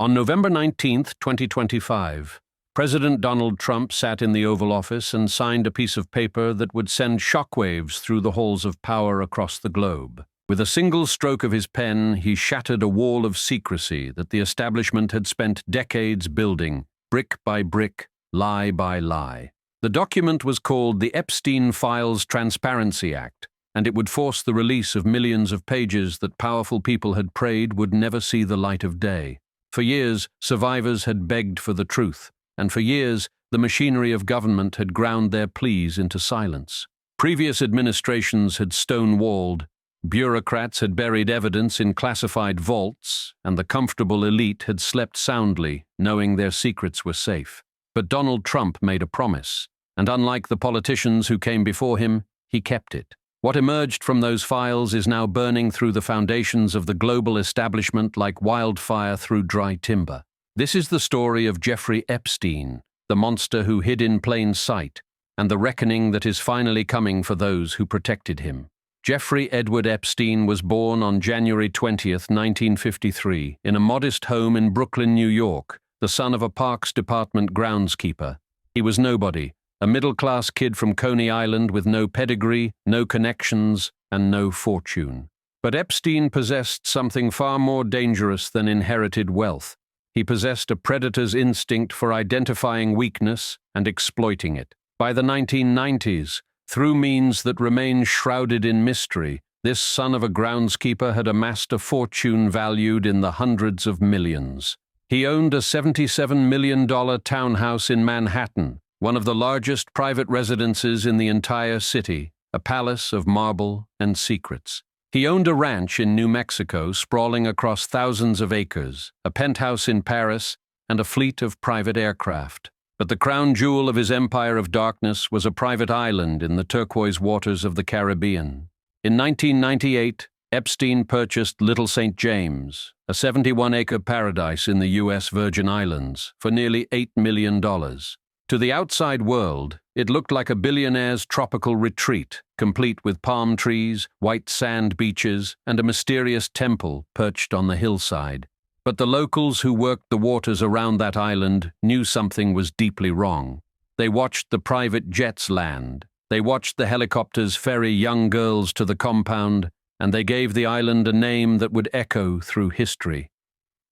On November 19, 2025, President Donald Trump sat in the Oval Office and signed a piece of paper that would send shockwaves through the halls of power across the globe. With a single stroke of his pen, he shattered a wall of secrecy that the establishment had spent decades building, brick by brick, lie by lie. The document was called the Epstein Files Transparency Act, and it would force the release of millions of pages that powerful people had prayed would never see the light of day. For years, survivors had begged for the truth, and for years, the machinery of government had ground their pleas into silence. Previous administrations had stonewalled, bureaucrats had buried evidence in classified vaults, and the comfortable elite had slept soundly, knowing their secrets were safe. But Donald Trump made a promise, and unlike the politicians who came before him, he kept it. What emerged from those files is now burning through the foundations of the global establishment like wildfire through dry timber. This is the story of Jeffrey Epstein, the monster who hid in plain sight, and the reckoning that is finally coming for those who protected him. Jeffrey Edward Epstein was born on January 20, 1953, in a modest home in Brooklyn, New York, the son of a Parks Department groundskeeper. He was nobody, a middle-class kid from Coney Island with no pedigree, no connections, and no fortune. But Epstein possessed something far more dangerous than inherited wealth. He possessed a predator's instinct for identifying weakness and exploiting it. By the 1990s, through means that remain shrouded in mystery, this son of a groundskeeper had amassed a fortune valued in the hundreds of millions. He owned a $77 million townhouse in Manhattan, one of the largest private residences in the entire city, a palace of marble and secrets. He owned a ranch in New Mexico sprawling across thousands of acres, a penthouse in Paris, and a fleet of private aircraft. But the crown jewel of his empire of darkness was a private island in the turquoise waters of the Caribbean. In 1998, Epstein purchased Little St. James, a 71-acre paradise in the U.S. Virgin Islands, for nearly $8 million. To the outside world, it looked like a billionaire's tropical retreat, complete with palm trees, white sand beaches, and a mysterious temple perched on the hillside. But the locals who worked the waters around that island knew something was deeply wrong. They watched the private jets land. They watched the helicopters ferry young girls to the compound, and they gave the island a name that would echo through history: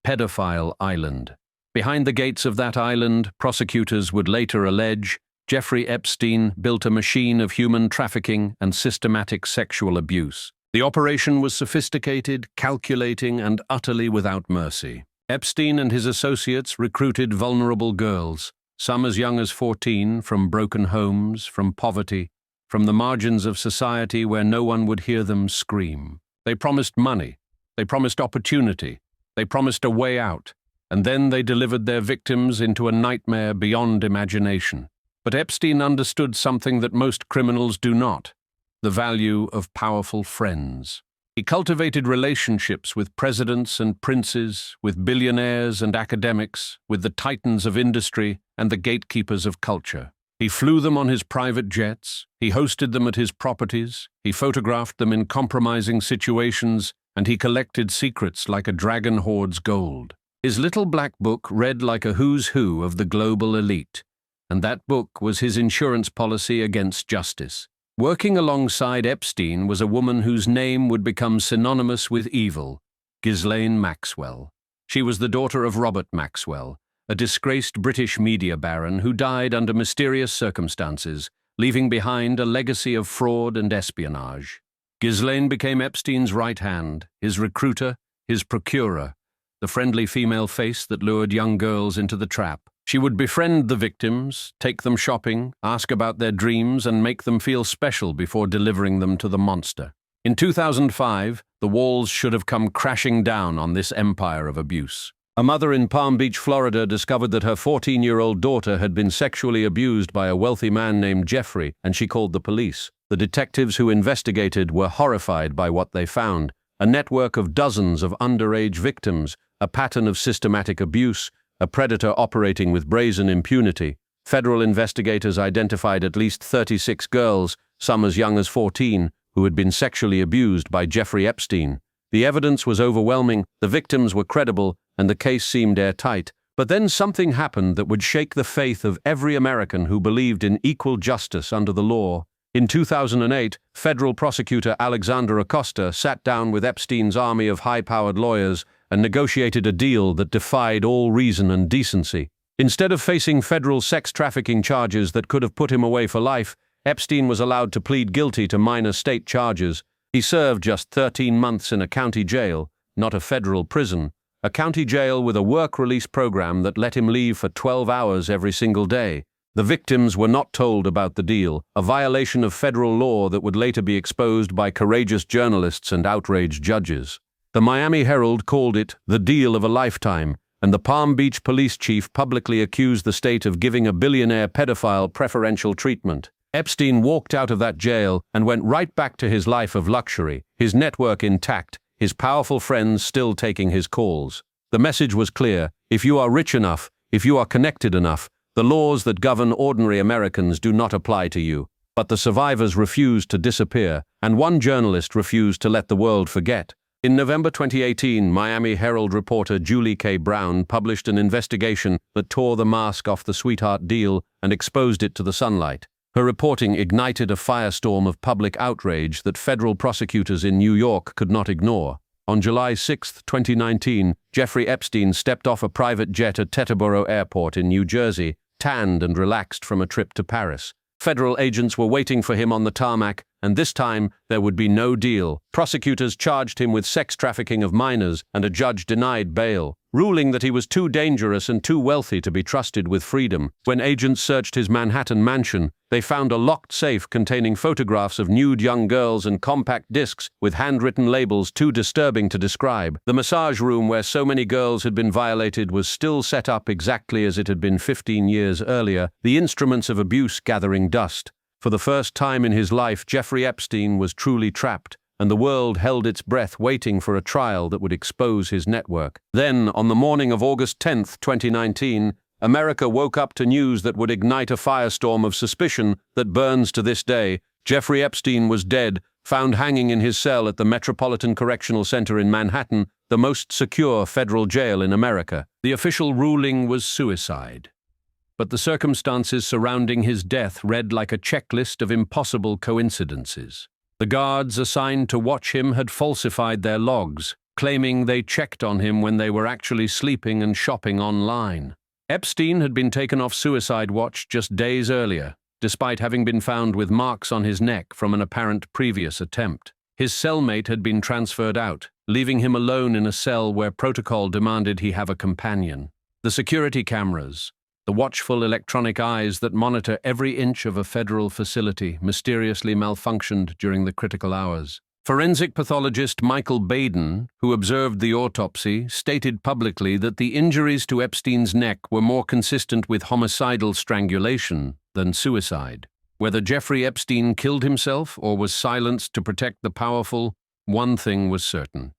Pedophile Island. Behind the gates of that island, prosecutors would later allege, Jeffrey Epstein built a machine of human trafficking and systematic sexual abuse. The operation was sophisticated, calculating, and utterly without mercy. Epstein and his associates recruited vulnerable girls, some as young as 14, from broken homes, from poverty, from the margins of society where no one would hear them scream. They promised money, they promised opportunity, they promised a way out, and then they delivered their victims into a nightmare beyond imagination. But Epstein understood something that most criminals do not: the value of powerful friends. He cultivated relationships with presidents and princes, with billionaires and academics, with the titans of industry and the gatekeepers of culture. He flew them on his private jets, he hosted them at his properties, he photographed them in compromising situations, and he collected secrets like a dragon hoards gold. His little black book read like a who's who of the global elite, and that book was his insurance policy against justice. Working alongside Epstein was a woman whose name would become synonymous with evil: Ghislaine Maxwell. She was the daughter of Robert Maxwell, a disgraced British media baron who died under mysterious circumstances, leaving behind a legacy of fraud and espionage. Ghislaine became Epstein's right hand, his recruiter, his procurer, the friendly female face that lured young girls into the trap. She would befriend the victims, take them shopping, ask about their dreams, and make them feel special before delivering them to the monster. In 2005, the walls should have come crashing down on this empire of abuse. A mother in Palm Beach, Florida, discovered that her 14-year-old daughter had been sexually abused by a wealthy man named Giuffre, and she called the police. The detectives who investigated were horrified by what they found: a network of dozens of underage victims, a pattern of systematic abuse, a predator operating with brazen impunity. Federal investigators identified at least 36 girls, some as young as 14, who had been sexually abused by Jeffrey Epstein. The evidence was overwhelming, the victims were credible, and the case seemed airtight. But then something happened that would shake the faith of every American who believed in equal justice under the law. In 2008, federal prosecutor Alexander Acosta sat down with Epstein's army of high-powered lawyers and negotiated a deal that defied all reason and decency. Instead of facing federal sex trafficking charges that could have put him away for life, Epstein was allowed to plead guilty to minor state charges. He served just 13 months in a county jail, not a federal prison, a county jail with a work release program that let him leave for 12 hours every single day. The victims were not told about the deal, a violation of federal law that would later be exposed by courageous journalists and outraged judges. The Miami Herald called it the deal of a lifetime, and the Palm Beach police chief publicly accused the state of giving a billionaire pedophile preferential treatment. Epstein walked out of that jail and went right back to his life of luxury, his network intact, his powerful friends still taking his calls. The message was clear: if you are rich enough, if you are connected enough, the laws that govern ordinary Americans do not apply to you. But the survivors refused to disappear, and one journalist refused to let the world forget. In November 2018, Miami Herald reporter Julie K. Brown published an investigation that tore the mask off the sweetheart deal and exposed it to the sunlight. Her reporting ignited a firestorm of public outrage that federal prosecutors in New York could not ignore. On July 6, 2019, Jeffrey Epstein stepped off a private jet at Teterboro Airport in New Jersey, tanned and relaxed from a trip to Paris. Federal agents were waiting for him on the tarmac, and this time there would be no deal. Prosecutors charged him with sex trafficking of minors, and a judge denied bail, ruling that he was too dangerous and too wealthy to be trusted with freedom. When agents searched his Manhattan mansion, they found a locked safe containing photographs of nude young girls and compact discs with handwritten labels too disturbing to describe. The massage room where so many girls had been violated was still set up exactly as it had been 15 years earlier, the instruments of abuse gathering dust. For the first time in his life, Jeffrey Epstein was truly trapped, and the world held its breath waiting for a trial that would expose his network. Then, on the morning of August 10, 2019, America woke up to news that would ignite a firestorm of suspicion that burns to this day. Jeffrey Epstein was dead, found hanging in his cell at the Metropolitan Correctional Center in Manhattan, the most secure federal jail in America. The official ruling was suicide, but the circumstances surrounding his death read like a checklist of impossible coincidences. The guards assigned to watch him had falsified their logs, claiming they checked on him when they were actually sleeping and shopping online. Epstein had been taken off suicide watch just days earlier, despite having been found with marks on his neck from an apparent previous attempt. His cellmate had been transferred out, leaving him alone in a cell where protocol demanded he have a companion. The security cameras, the watchful electronic eyes that monitor every inch of a federal facility, mysteriously malfunctioned during the critical hours. Forensic pathologist Michael Baden, who observed the autopsy, stated publicly that the injuries to Epstein's neck were more consistent with homicidal strangulation than suicide. Whether Jeffrey Epstein killed himself or was silenced to protect the powerful, one thing was certain: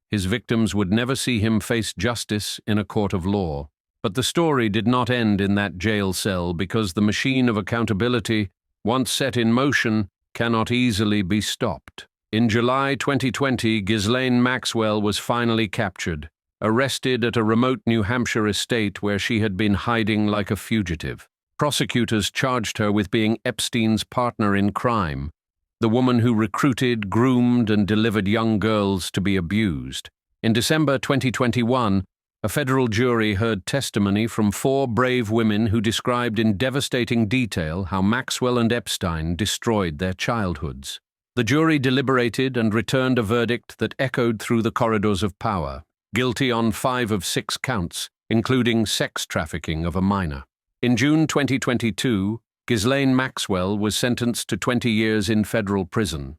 his victims would never see him face justice in a court of law. But the story did not end in that jail cell, because the machine of accountability, once set in motion, cannot easily be stopped. In July 2020, Ghislaine Maxwell was finally captured, arrested at a remote New Hampshire estate where she had been hiding like a fugitive. Prosecutors charged her with being Epstein's partner in crime, the woman who recruited, groomed, and delivered young girls to be abused. In December 2021, a federal jury heard testimony from 4 brave women who described in devastating detail how Maxwell and Epstein destroyed their childhoods. The jury deliberated and returned a verdict that echoed through the corridors of power: guilty on 5 of 6 counts, including sex trafficking of a minor. In June 2022, Ghislaine Maxwell was sentenced to 20 years in federal prison,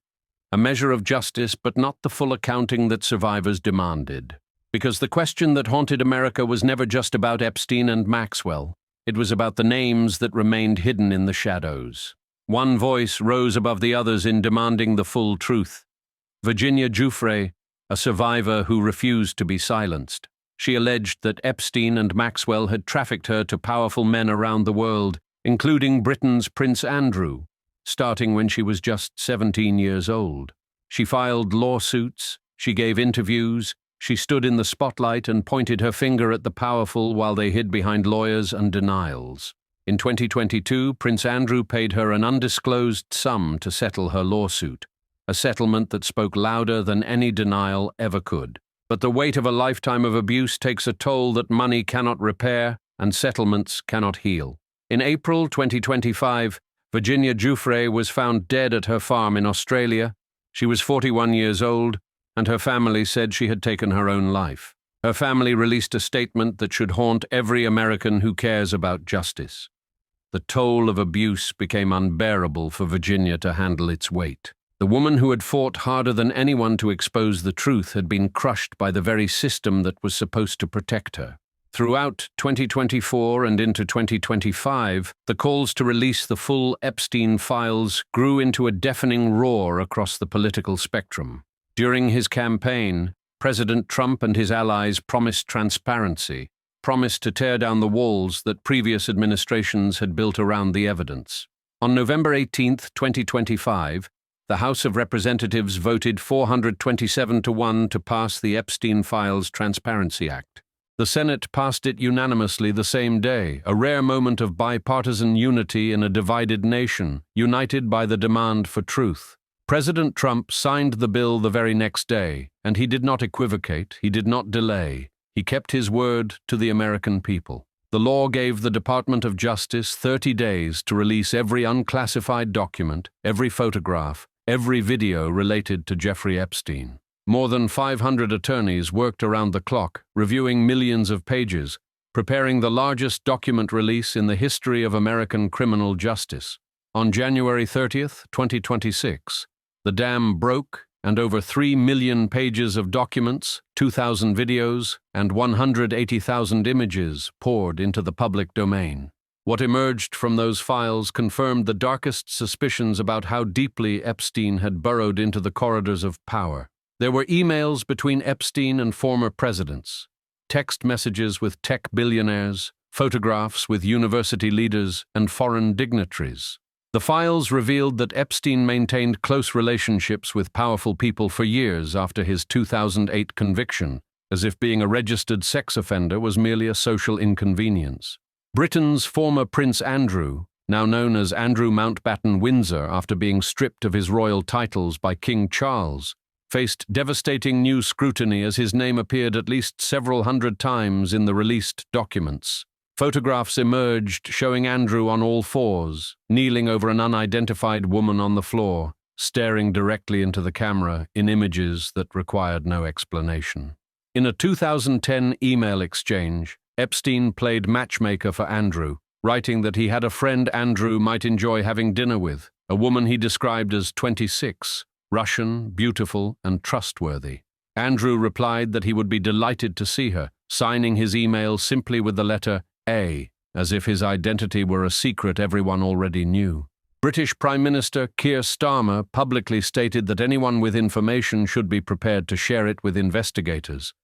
a measure of justice but not the full accounting that survivors demanded. Because the question that haunted America was never just about Epstein and Maxwell. It was about the names that remained hidden in the shadows. One voice rose above the others in demanding the full truth: Virginia Giuffre, a survivor who refused to be silenced. She alleged that Epstein and Maxwell had trafficked her to powerful men around the world, including Britain's Prince Andrew, starting when she was just 17 years old. She filed lawsuits, she gave interviews, She stood in the spotlight and pointed her finger at the powerful while they hid behind lawyers and denials. In 2022, Prince Andrew paid her an undisclosed sum to settle her lawsuit, a settlement that spoke louder than any denial ever could. But the weight of a lifetime of abuse takes a toll that money cannot repair and settlements cannot heal. In April 2025, Virginia Giuffre was found dead at her farm in Australia. She was 41 years old, and her family said she had taken her own life. Her family released a statement that should haunt every American who cares about justice. The toll of abuse became unbearable for Virginia to handle its weight. The woman who had fought harder than anyone to expose the truth had been crushed by the very system that was supposed to protect her. Throughout 2024 and into 2025, the calls to release the full Epstein files grew into a deafening roar across the political spectrum. During his campaign, President Trump and his allies promised transparency, promised to tear down the walls that previous administrations had built around the evidence. On November 18, 2025, the House of Representatives voted 427-1 to pass the Epstein Files Transparency Act. The Senate passed it unanimously the same day, a rare moment of bipartisan unity in a divided nation, united by the demand for truth. President Trump signed the bill the very next day, and he did not equivocate, he did not delay. He kept his word to the American people. The law gave the Department of Justice 30 days to release every unclassified document, every photograph, every video related to Jeffrey Epstein. More than 500 attorneys worked around the clock, reviewing millions of pages, preparing the largest document release in the history of American criminal justice. On January 30, 2026, the dam broke, and over 3 million pages of documents, 2,000 videos, and 180,000 images poured into the public domain. What emerged from those files confirmed the darkest suspicions about how deeply Epstein had burrowed into the corridors of power. There were emails between Epstein and former presidents, text messages with tech billionaires, photographs with university leaders and foreign dignitaries. The files revealed that Epstein maintained close relationships with powerful people for years after his 2008 conviction, as if being a registered sex offender was merely a social inconvenience. Britain's former Prince Andrew, now known as Andrew Mountbatten Windsor after being stripped of his royal titles by King Charles, faced devastating new scrutiny as his name appeared at least several hundred times in the released documents. Photographs emerged showing Andrew on all fours, kneeling over an unidentified woman on the floor, staring directly into the camera in images that required no explanation. In a 2010 email exchange, Epstein played matchmaker for Andrew, writing that he had a friend Andrew might enjoy having dinner with, a woman he described as 26, Russian, beautiful, and trustworthy. Andrew replied that he would be delighted to see her, signing his email simply with the letter A, as if his identity were a secret everyone already knew. British Prime Minister Keir Starmer publicly stated that anyone with information should be prepared to share it with investigators.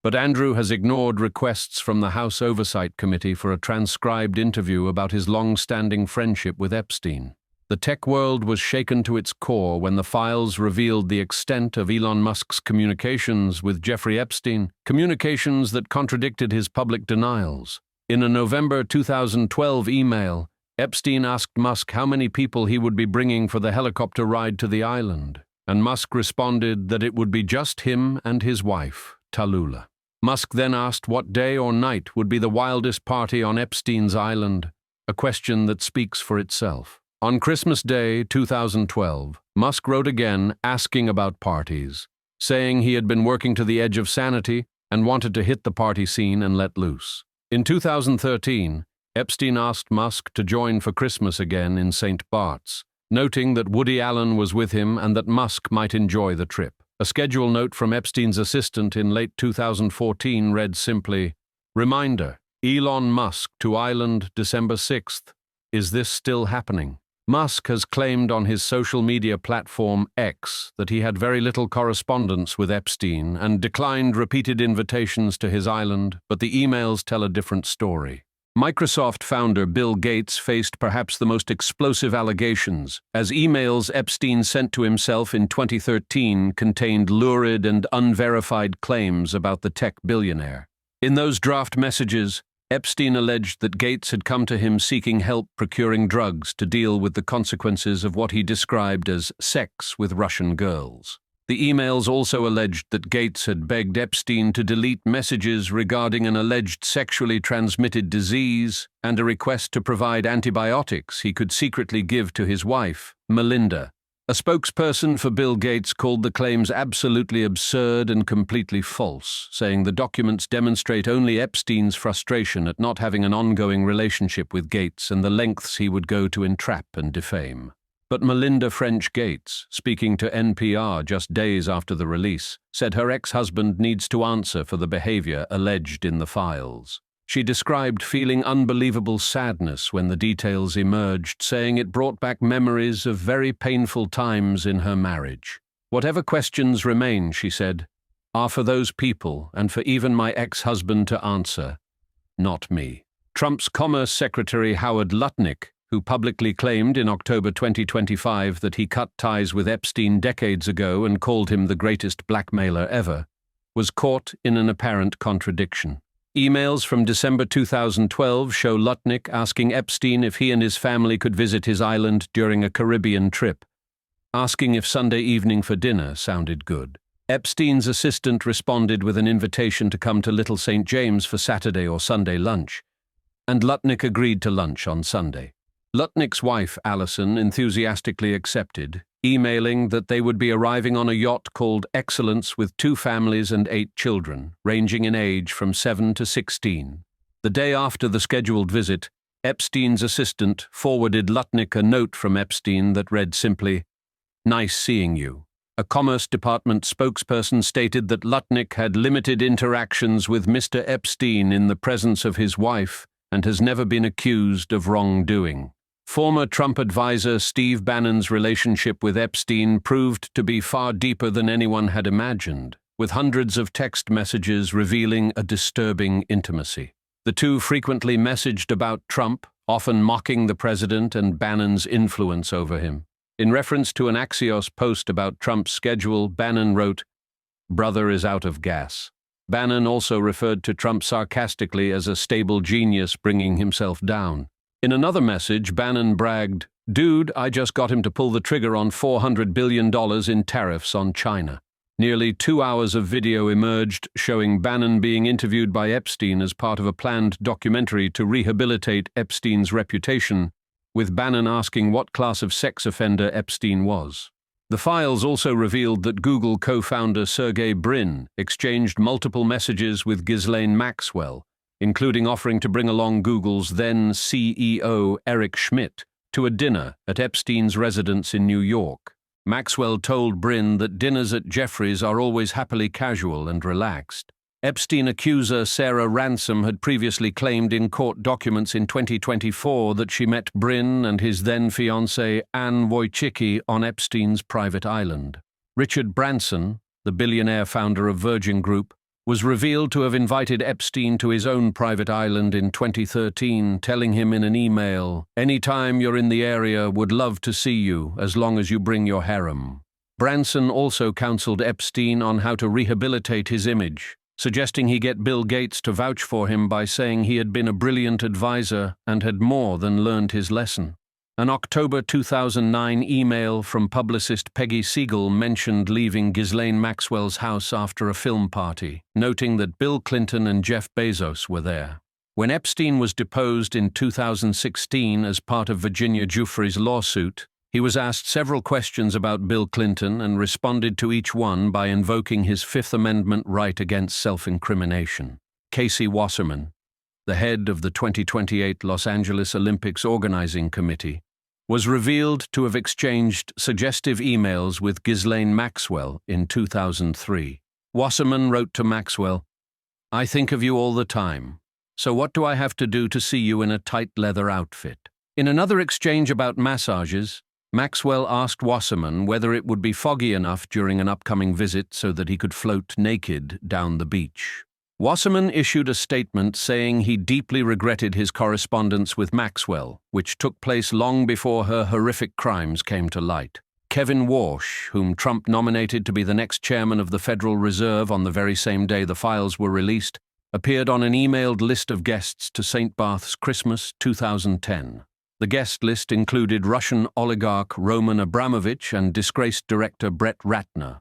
But Andrew has ignored requests from the House Oversight Committee for a transcribed interview about his long-standing friendship with Epstein. The tech world was shaken to its core when the files revealed the extent of Elon Musk's communications with Jeffrey Epstein, communications that contradicted his public denials. In a November 2012 email, Epstein asked Musk how many people he would be bringing for the helicopter ride to the island, and Musk responded that it would be just him and his wife, Tallulah. Musk then asked what day or night would be the wildest party on Epstein's island, a question that speaks for itself. On Christmas Day 2012, Musk wrote again asking about parties, saying he had been working to the edge of sanity and wanted to hit the party scene and let loose. In 2013, Epstein asked Musk to join for Christmas again in St. Bart's, noting that Woody Allen was with him and that Musk might enjoy the trip. A schedule note from Epstein's assistant in late 2014 read simply, "Reminder, Elon Musk to island December 6th. Is this still happening?" Musk has claimed on his social media platform X that he had very little correspondence with Epstein and declined repeated invitations to his island, but the emails tell a different story. Microsoft founder Bill Gates faced perhaps the most explosive allegations, as emails Epstein sent to himself in 2013 contained lurid and unverified claims about the tech billionaire. In those draft messages, Epstein alleged that Gates had come to him seeking help procuring drugs to deal with the consequences of what he described as sex with Russian girls. The emails also alleged that Gates had begged Epstein to delete messages regarding an alleged sexually transmitted disease and a request to provide antibiotics he could secretly give to his wife, Melinda. A spokesperson for Bill Gates called the claims absolutely absurd and completely false, saying the documents demonstrate only Epstein's frustration at not having an ongoing relationship with Gates and the lengths he would go to entrap and defame. But Melinda French Gates, speaking to NPR just days after the release, said her ex-husband needs to answer for the behavior alleged in the files. She described feeling unbelievable sadness when the details emerged, saying it brought back memories of very painful times in her marriage. Whatever questions remain, she said, are for those people and for even my ex-husband to answer, not me. Trump's Commerce Secretary Howard Lutnick, who publicly claimed in October 2025 that he cut ties with Epstein decades ago and called him the greatest blackmailer ever, was caught in an apparent contradiction. Emails from December 2012 show Lutnick asking Epstein if he and his family could visit his island during a Caribbean trip. Asking if Sunday evening for dinner sounded good. Epstein's assistant responded with an invitation to come to Little St. James for Saturday or Sunday lunch, and Lutnick agreed to lunch on Sunday. Lutnick's wife, Allison, enthusiastically accepted, emailing that they would be arriving on a yacht called Excellence with 2 families and 8 children, ranging in age from 7 to 16. The day after the scheduled visit, Epstein's assistant forwarded Lutnick a note from Epstein that read simply, "Nice seeing you." A Commerce Department spokesperson stated that Lutnick had limited interactions with Mr. Epstein in the presence of his wife and has never been accused of wrongdoing. Former Trump advisor Steve Bannon's relationship with Epstein proved to be far deeper than anyone had imagined, with hundreds of text messages revealing a disturbing intimacy. The two frequently messaged about Trump, often mocking the president and Bannon's influence over him. In reference to an Axios post about Trump's schedule, Bannon wrote, "Brother is out of gas." Bannon also referred to Trump sarcastically as a stable genius bringing himself down. In another message, Bannon bragged, "Dude, I just got him to pull the trigger on $400 billion in tariffs on China." Nearly 2 hours of video emerged showing Bannon being interviewed by Epstein as part of a planned documentary to rehabilitate Epstein's reputation, with Bannon asking what class of sex offender Epstein was. The files also revealed that Google co-founder Sergey Brin exchanged multiple messages with Ghislaine Maxwell, including offering to bring along Google's then CEO Eric Schmidt to a dinner at Epstein's residence in New York. Maxwell told Brin that dinners at Jeffrey's are always happily casual and relaxed. Epstein accuser Sarah Ransom had previously claimed in court documents in 2024 that she met Brin and his then-fiancée Anne Wojcicki on Epstein's private island. Richard Branson, the billionaire founder of Virgin Group, was revealed to have invited Epstein to his own private island in 2013, telling him in an email, "Anytime you're in the area, would love to see you, as long as you bring your harem." Branson also counseled Epstein on how to rehabilitate his image, suggesting he get Bill Gates to vouch for him by saying he had been a brilliant advisor and had more than learned his lesson. An October 2009 email from publicist Peggy Siegel mentioned leaving Ghislaine Maxwell's house after a film party, noting that Bill Clinton and Jeff Bezos were there. When Epstein was deposed in 2016 as part of Virginia Giuffre's lawsuit, he was asked several questions about Bill Clinton and responded to each one by invoking his Fifth Amendment right against self-incrimination. Casey Wasserman, the head of the 2028 Los Angeles Olympics Organizing Committee, was revealed to have exchanged suggestive emails with Ghislaine Maxwell in 2003. Wasserman wrote to Maxwell, "I think of you all the time, so what do I have to do to see you in a tight leather outfit?" In another exchange about massages, Maxwell asked Wasserman whether it would be foggy enough during an upcoming visit so that he could float naked down the beach. Wasserman issued a statement saying he deeply regretted his correspondence with Maxwell, which took place long before her horrific crimes came to light. Kevin Warsh, whom Trump nominated to be the next chairman of the Federal Reserve on the very same day the files were released, appeared on an emailed list of guests to St. Barth's Christmas 2010. The guest list included Russian oligarch Roman Abramovich and disgraced director Brett Ratner,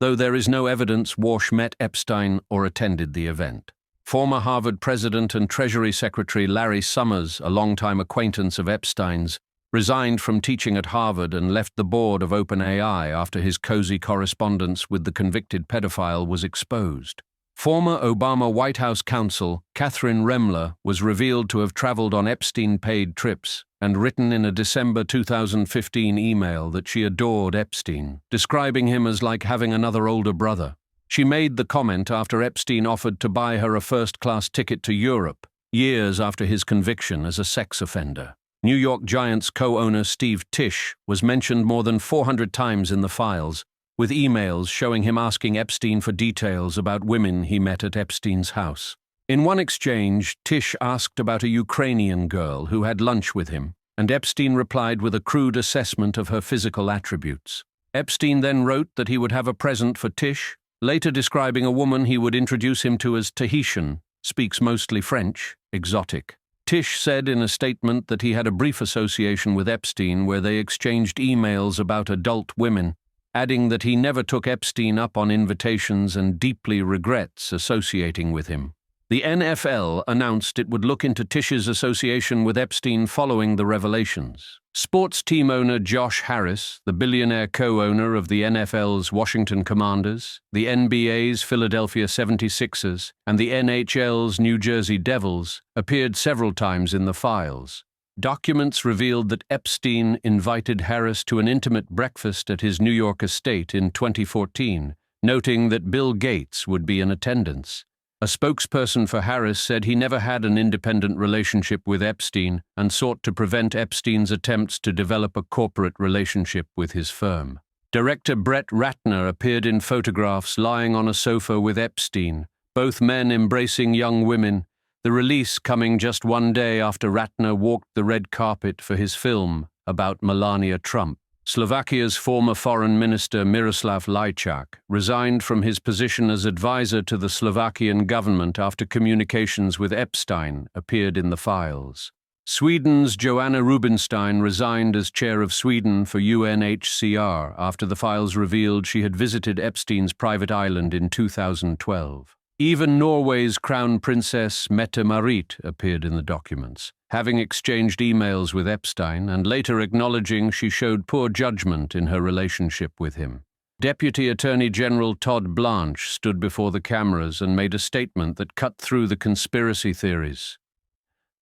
though there is no evidence Warsh met Epstein or attended the event. Former Harvard president and Treasury Secretary Larry Summers, a longtime acquaintance of Epstein's, resigned from teaching at Harvard and left the board of OpenAI after his cozy correspondence with the convicted pedophile was exposed. Former Obama White House counsel Catherine Remler was revealed to have traveled on Epstein-paid trips and written in a December 2015 email that she adored Epstein, describing him as like having another older brother. She made the comment after Epstein offered to buy her a first-class ticket to Europe, years after his conviction as a sex offender. New York Giants co-owner Steve Tisch was mentioned more than 400 times in the files, with emails showing him asking Epstein for details about women he met at Epstein's house. In one exchange, Tisch asked about a Ukrainian girl who had lunch with him, and Epstein replied with a crude assessment of her physical attributes. Epstein then wrote that he would have a present for Tisch, later describing a woman he would introduce him to as Tahitian, speaks mostly French, exotic. Tisch said in a statement that he had a brief association with Epstein where they exchanged emails about adult women, adding that he never took Epstein up on invitations and deeply regrets associating with him. The NFL announced it would look into Tisch's association with Epstein following the revelations. Sports team owner Josh Harris, the billionaire co-owner of the NFL's Washington Commanders, the NBA's Philadelphia 76ers, and the NHL's New Jersey Devils, appeared several times in the files. Documents revealed that Epstein invited Harris to an intimate breakfast at his New York estate in 2014, noting that Bill Gates would be in attendance. A spokesperson for Harris said he never had an independent relationship with Epstein and sought to prevent Epstein's attempts to develop a corporate relationship with his firm. Director Brett Ratner appeared in photographs lying on a sofa with Epstein, both men embracing young women, the release coming just one day after Ratner walked the red carpet for his film about Melania Trump. Slovakia's former foreign minister Miroslav Lajčák resigned from his position as advisor to the Slovakian government after communications with Epstein appeared in the files. Sweden's Joanna Rubinstein resigned as chair of Sweden for UNHCR after the files revealed she had visited Epstein's private island in 2012. Even Norway's Crown Princess Mette-Marit appeared in the documents, having exchanged emails with Epstein and later acknowledging she showed poor judgment in her relationship with him. Deputy Attorney General Todd Blanche stood before the cameras and made a statement that cut through the conspiracy theories.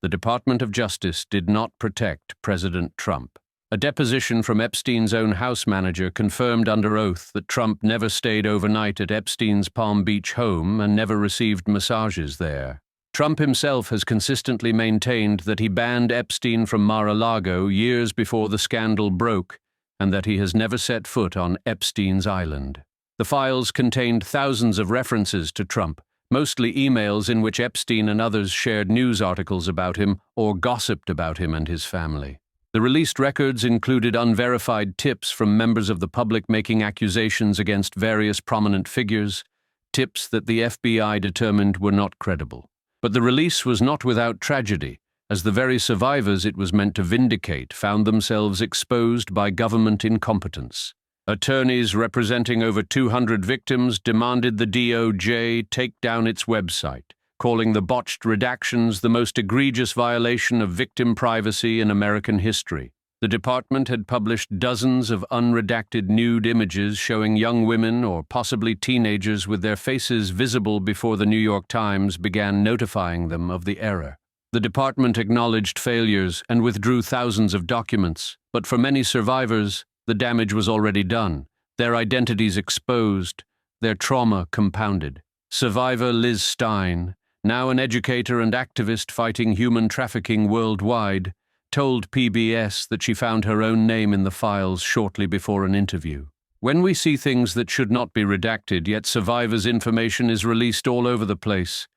The Department of Justice did not protect President Trump. A deposition from Epstein's own house manager confirmed under oath that Trump never stayed overnight at Epstein's Palm Beach home and never received massages there. Trump himself has consistently maintained that he banned Epstein from Mar-a-Lago years before the scandal broke and that he has never set foot on Epstein's island. The files contained thousands of references to Trump, mostly emails in which Epstein and others shared news articles about him or gossiped about him and his family. The released records included unverified tips from members of the public making accusations against various prominent figures, tips that the FBI determined were not credible. But the release was not without tragedy, as the very survivors it was meant to vindicate found themselves exposed by government incompetence. Attorneys representing over 200 victims demanded the DOJ take down its website, calling the botched redactions the most egregious violation of victim privacy in American history. The department had published dozens of unredacted nude images showing young women or possibly teenagers with their faces visible before the New York Times began notifying them of the error. The department acknowledged failures and withdrew thousands of documents, but for many survivors, the damage was already done, their identities exposed, their trauma compounded. Survivor Liz Stein, now an educator and activist fighting human trafficking worldwide, told PBS that she found her own name in the files shortly before an interview. When we see things that should not be redacted, yet survivors' information is released all over the place,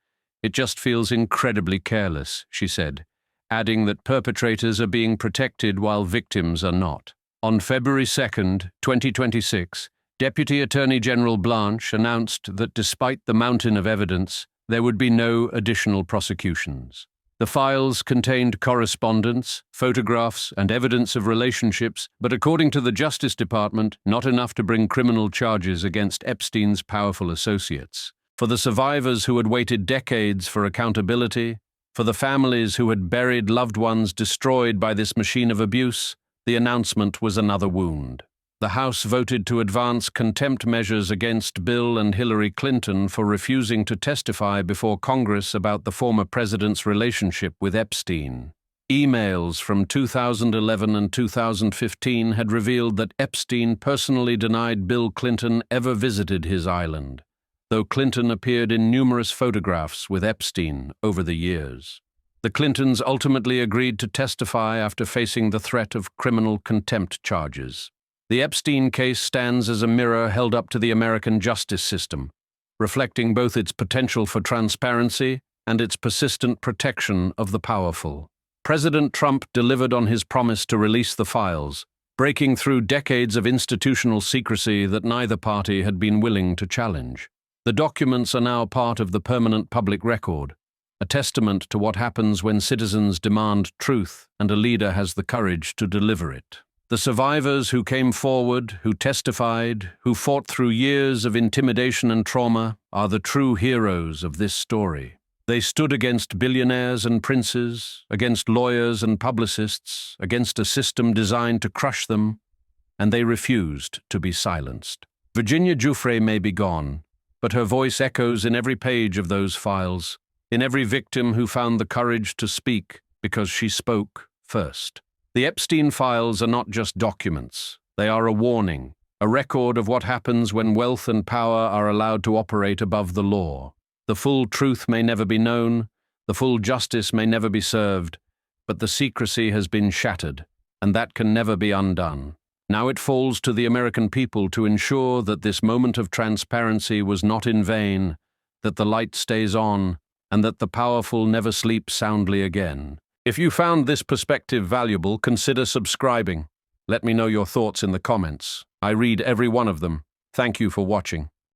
It just feels incredibly careless, she said, adding that perpetrators are being protected while victims are not. On February 2nd, 2026, Deputy Attorney General Blanche announced that despite the mountain of evidence, there would be no additional prosecutions. The files contained correspondence, photographs, and evidence of relationships, but according to the Justice Department, not enough to bring criminal charges against Epstein's powerful associates. For the survivors who had waited decades for accountability, for the families who had buried loved ones destroyed by this machine of abuse, the announcement was another wound. The House voted to advance contempt measures against Bill and Hillary Clinton for refusing to testify before Congress about the former president's relationship with Epstein. Emails from 2011 and 2015 had revealed that Epstein personally denied Bill Clinton ever visited his island, though Clinton appeared in numerous photographs with Epstein over the years. The Clintons ultimately agreed to testify after facing the threat of criminal contempt charges. The Epstein case stands as a mirror held up to the American justice system, reflecting both its potential for transparency and its persistent protection of the powerful. President Trump delivered on his promise to release the files, breaking through decades of institutional secrecy that neither party had been willing to challenge. The documents are now part of the permanent public record, a testament to what happens when citizens demand truth and a leader has the courage to deliver it. The survivors who came forward, who testified, who fought through years of intimidation and trauma, are the true heroes of this story. They stood against billionaires and princes, against lawyers and publicists, against a system designed to crush them, and they refused to be silenced. Virginia Giuffre may be gone, but her voice echoes in every page of those files, in every victim who found the courage to speak because she spoke first. The Epstein files are not just documents. They are a warning, a record of what happens when wealth and power are allowed to operate above the law. The full truth may never be known, the full justice may never be served, but the secrecy has been shattered, and that can never be undone. Now it falls to the American people to ensure that this moment of transparency was not in vain, that the light stays on, and that the powerful never sleep soundly again. If you found this perspective valuable, consider subscribing. Let me know your thoughts in the comments. I read every one of them. Thank you for watching.